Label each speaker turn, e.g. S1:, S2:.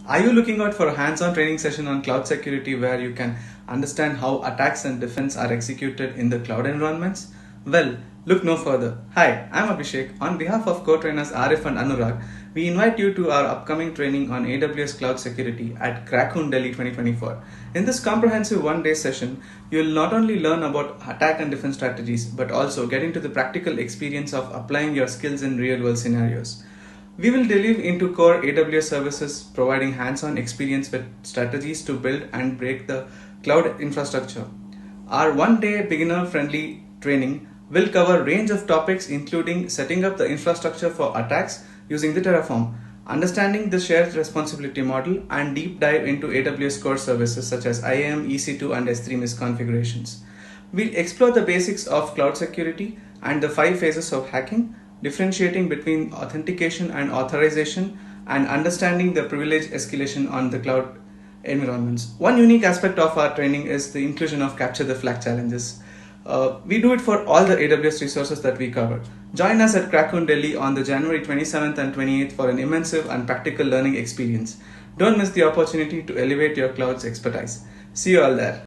S1: Are you looking out for a hands-on training session on cloud security where you can understand how attacks and defense are executed in the cloud environments? Well, look no further. Hi, I'm Abhishek. On behalf of co-trainers Arif and Anurag, we invite you to our upcoming training on AWS Cloud Security at CRAC Delhi 2024. In this comprehensive one-day session, you'll not only learn about attack and defense strategies, but also get into the practical experience of applying your skills in real-world scenarios. We will delve into core AWS services, providing hands-on experience with strategies to build and break the cloud infrastructure. Our one-day beginner-friendly training will cover a range of topics including setting up the infrastructure for attacks using the Terraform, understanding the shared responsibility model, and deep dive into AWS core services such as IAM, EC2, and S3 misconfigurations. We'll explore the basics of cloud security and the 5 phases of hacking, differentiating between authentication and authorization, and understanding the privilege escalation on the cloud environments. One unique aspect of our training is the inclusion of capture the flag challenges. We do it for all the AWS resources that we cover. Join us at CRAC Delhi on the January 27th and 28th for an immersive and practical learning experience. Don't miss the opportunity to elevate your cloud's expertise. See you all there.